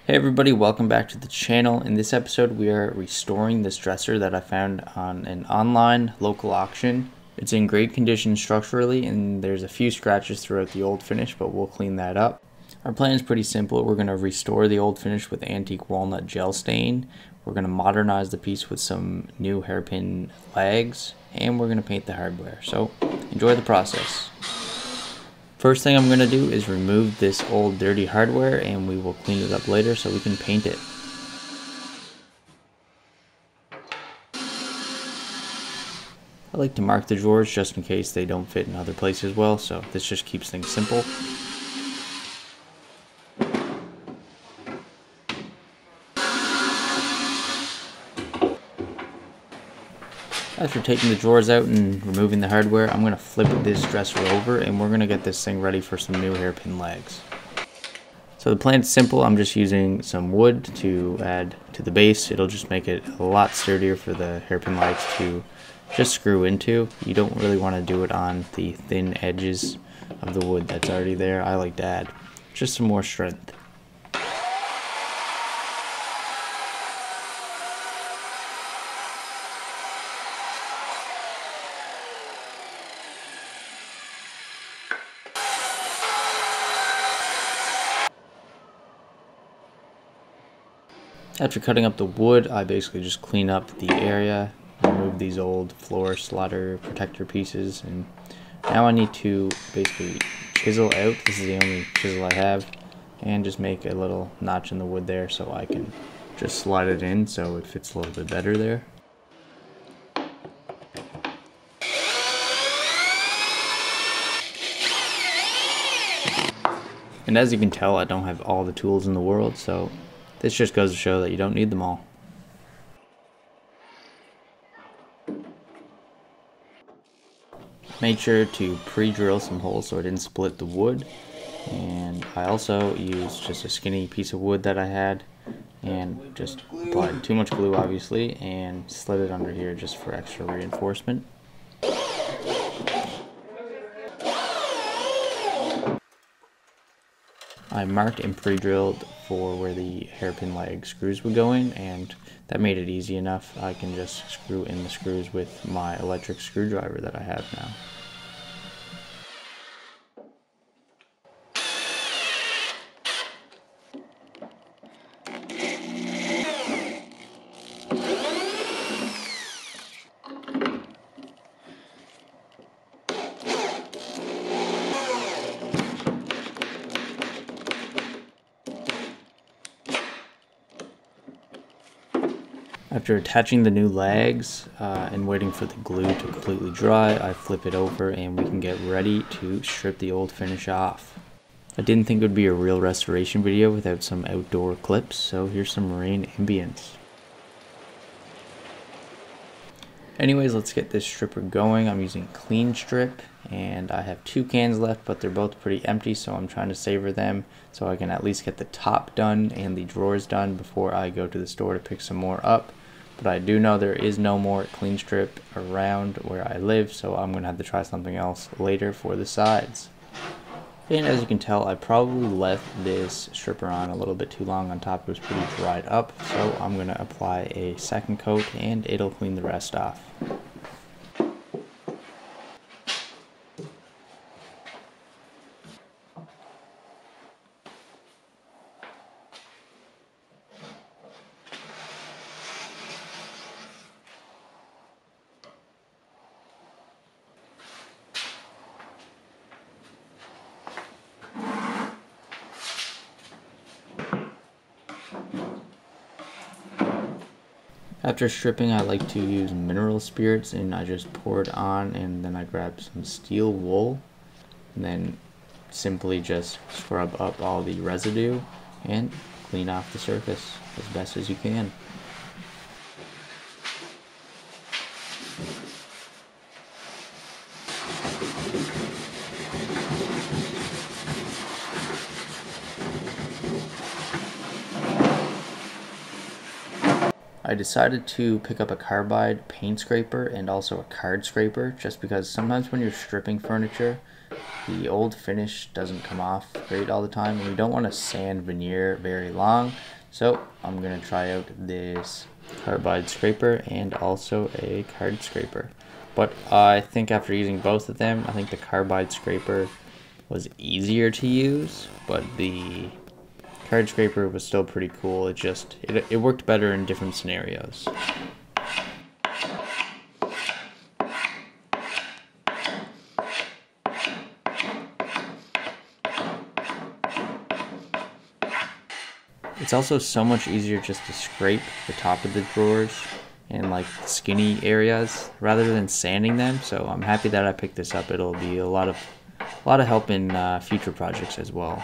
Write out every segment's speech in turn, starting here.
Hey everybody, welcome back to the channel. In this episode we are restoring this dresser that I found on an online local auction. It's in great condition structurally and there's a few scratches throughout the old finish, but we'll clean that up. Our plan is pretty simple. We're going to restore the old finish with antique walnut gel stain. We're going to modernize the piece with some new hairpin legs, and we're going to paint the hardware. So enjoy the process. First thing I'm going to do is remove this old dirty hardware, and we will clean it up later so we can paint it. I like to mark the drawers just in case they don't fit in other places well, so this just keeps things simple. After taking the drawers out and removing the hardware, I'm going to flip this dresser over and we're going to get this thing ready for some new hairpin legs. So the plan is simple. I'm just using some wood to add to the base. It'll just make it a lot sturdier for the hairpin legs to just screw into. You don't really want to do it on the thin edges of the wood that's already there. I like to add just some more strength. After cutting up the wood, I basically just clean up the area, remove these old floor slaughter protector pieces, and now I need to basically chisel out. This is the only chisel I have, and just make a little notch in the wood there so I can just slide it in so it fits a little bit better there. And as you can tell, I don't have all the tools in the world, so this just goes to show that you don't need them all. Made sure to pre-drill some holes so I didn't split the wood, and I also used just a skinny piece of wood that I had and just applied too much glue obviously and slid it under here just for extra reinforcement. I marked and pre-drilled for where the hairpin leg screws were going, and that made it easy enough. I can just screw in the screws with my electric screwdriver that I have now. After attaching the new legs and waiting for the glue to completely dry, I flip it over and we can get ready to strip the old finish off. I didn't think it would be a real restoration video without some outdoor clips, so here's some rain ambience. Anyways, let's get this stripper going. I'm using Clean Strip and I have 2 cans left, but they're both pretty empty, so I'm trying to savor them so I can at least get the top done and the drawers done before I go to the store to pick some more up. But I do know there is no more Clean Strip around where I live, so I'm going to have to try something else later for the sides. And as you can tell, I probably left this stripper on a little bit too long on top. It was pretty dried up, so I'm going to apply a second coat and it'll clean the rest off. After stripping, I like to use mineral spirits, and I just pour it on, and then I grab some steel wool and then simply just scrub up all the residue and clean off the surface as best as you can. I decided to pick up a carbide paint scraper and also a card scraper, just because sometimes when you're stripping furniture, the old finish doesn't come off great all the time, and you don't want to sand veneer very long, So I'm gonna try out this carbide scraper and also a card scraper. But I think after using both of them, I think the carbide scraper was easier to use, but the card scraper was still pretty cool. It worked better in different scenarios. It's also so much easier just to scrape the top of the drawers and like skinny areas rather than sanding them. So I'm happy that I picked this up. It'll be a lot of help in future projects as well.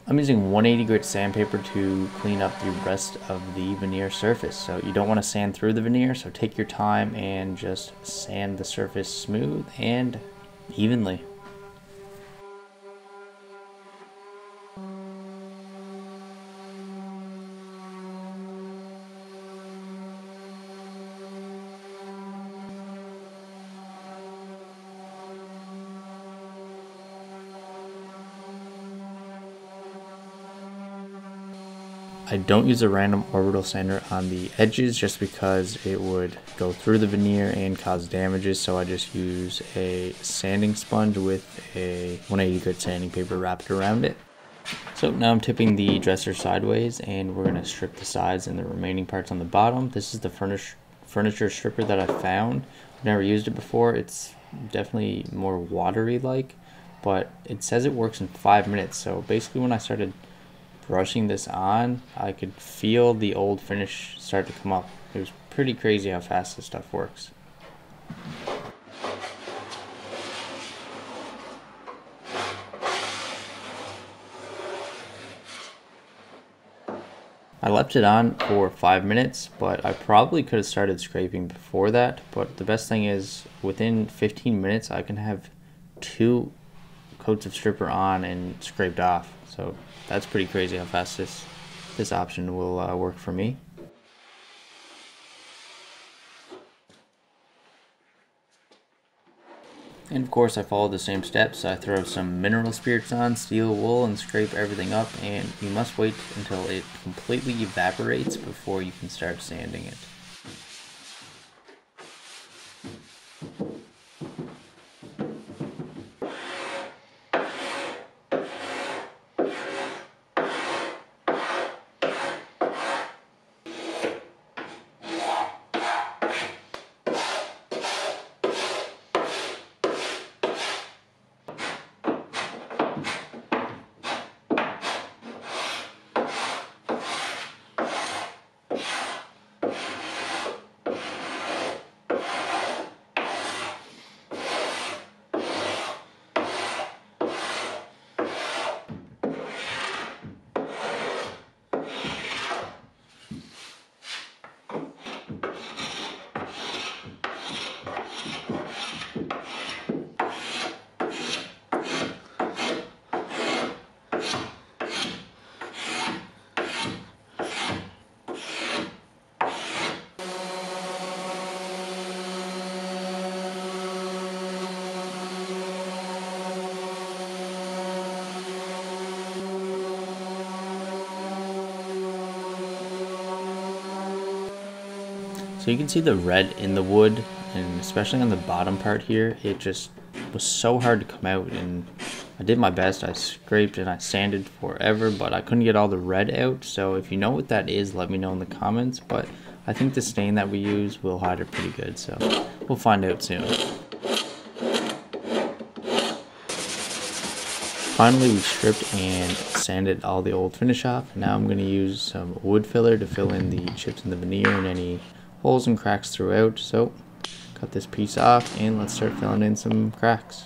I'm using 180 grit sandpaper to clean up the rest of the veneer surface. So you don't want to sand through the veneer, so take your time and just sand the surface smooth and evenly. I don't use a random orbital sander on the edges just because it would go through the veneer and cause damages, so I just use a sanding sponge with a 180 grit sanding paper wrapped around it. So now I'm tipping the dresser sideways and we're going to strip the sides and the remaining parts on the bottom. This is the furniture stripper that I found. I've never used it before. It's definitely more watery like, but it says it works in 5 minutes. So basically when I started brushing this on, I could feel the old finish start to come up. It was pretty crazy how fast this stuff works. I left it on for 5 minutes, but I probably could have started scraping before that. But the best thing is within 15 minutes I can have 2 coats of stripper on and scraped off. So that's pretty crazy how fast this option will work for me. And of course I follow the same steps. I throw some mineral spirits on, steel wool, and scrape everything up, and you must wait until it completely evaporates before you can start sanding it. So you can see the red in the wood, and especially on the bottom part here, it just was so hard to come out, and I did my best. I scraped and I sanded forever, but I couldn't get all the red out. So if you know what that is, let me know in the comments, but I think the stain that we use will hide it pretty good, so we'll find out soon. Finally, we stripped and sanded all the old finish off. Now I'm going to use some wood filler to fill in the chips in the veneer and any holes and cracks throughout. So cut this piece off and let's start filling in some cracks.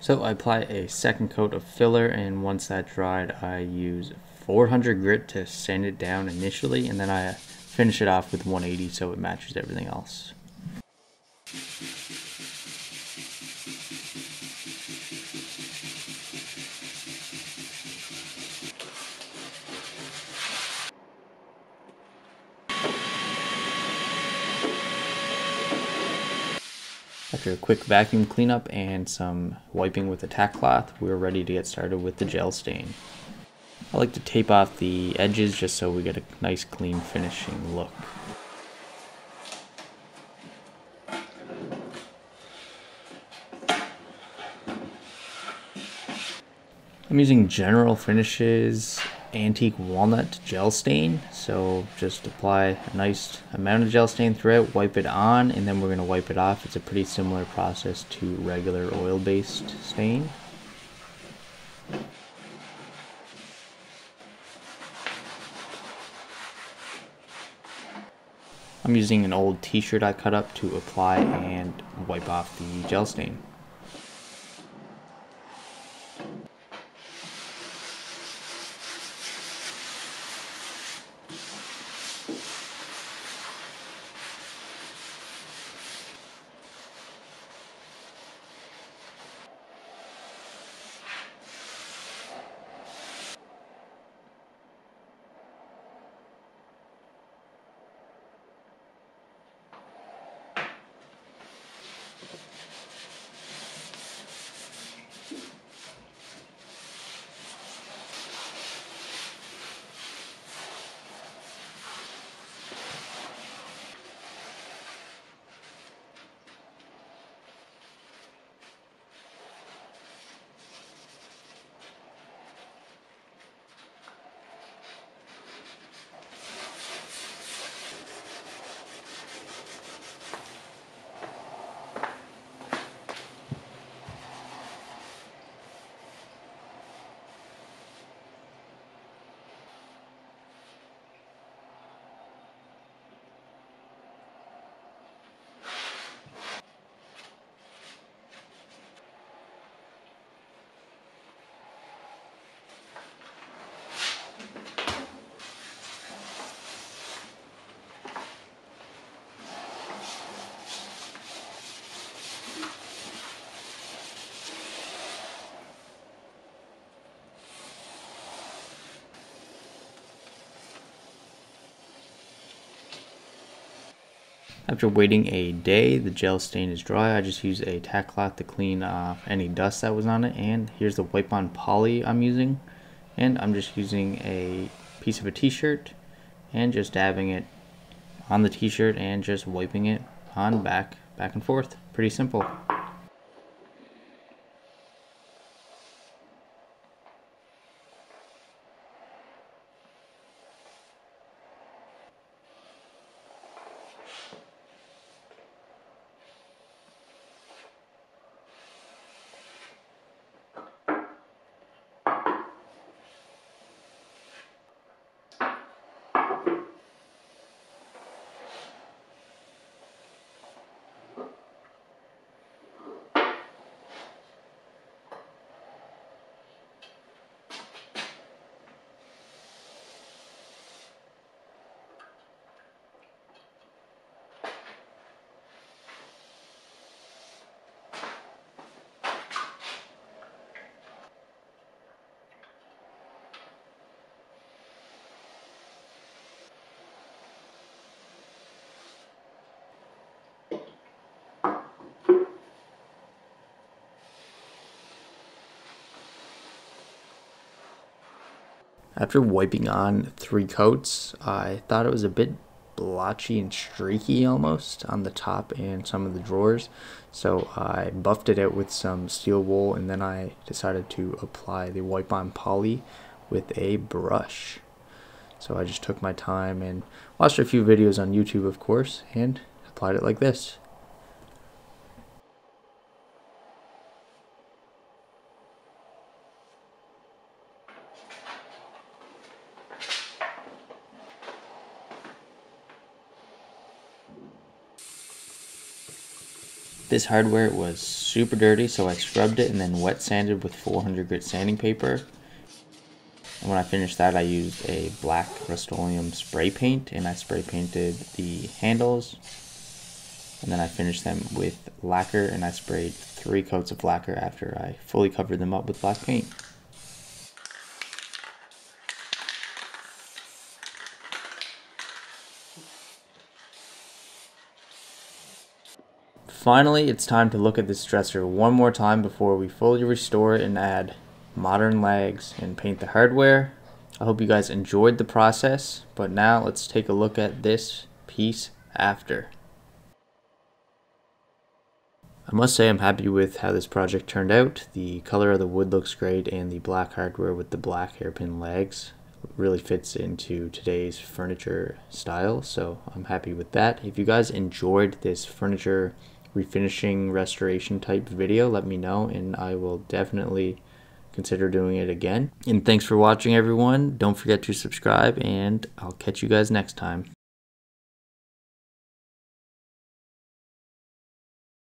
So I apply a second coat of filler, and once that dried, I use 400 grit to sand it down initially, and then I finish it off with 180 so it matches everything else. After a quick vacuum cleanup and some wiping with a tack cloth, we're ready to get started with the gel stain. I like to tape off the edges just so we get a nice clean finishing look. I'm using General Finishes Antique Walnut Gel Stain, so just apply a nice amount of gel stain throughout, wipe it on, and then we're going to wipe it off. It's a pretty similar process to regular oil-based stain. I'm using an old t-shirt I cut up to apply and wipe off the gel stain. After waiting a day, the gel stain is dry. I just use a tack cloth to clean off any dust that was on it. And here's the wipe-on poly I'm using. And I'm just using a piece of a t-shirt and just dabbing it on the t-shirt and just wiping it on back and forth. Pretty simple. After wiping on 3 coats, I thought it was a bit blotchy and streaky almost on the top and some of the drawers. So I buffed it out with some steel wool, and then I decided to apply the wipe-on poly with a brush. So I just took my time and watched a few videos on YouTube, of course, and applied it like this. This hardware was super dirty, so I scrubbed it and then wet sanded with 400 grit sanding paper. And when I finished that, I used a black Rust-Oleum spray paint and I spray painted the handles. And then I finished them with lacquer and I sprayed 3 coats of lacquer after I fully covered them up with black paint. Finally, it's time to look at this dresser one more time before we fully restore it and add modern legs and paint the hardware. I hope you guys enjoyed the process, but now let's take a look at this piece after. I must say I'm happy with how this project turned out. The color of the wood looks great and the black hardware with the black hairpin legs really fits into today's furniture style, so I'm happy with that. If you guys enjoyed this furniture refinishing restoration type video, let me know and I will definitely consider doing it again. And thanks for watching, everyone. Don't forget to subscribe and I'll catch you guys next time.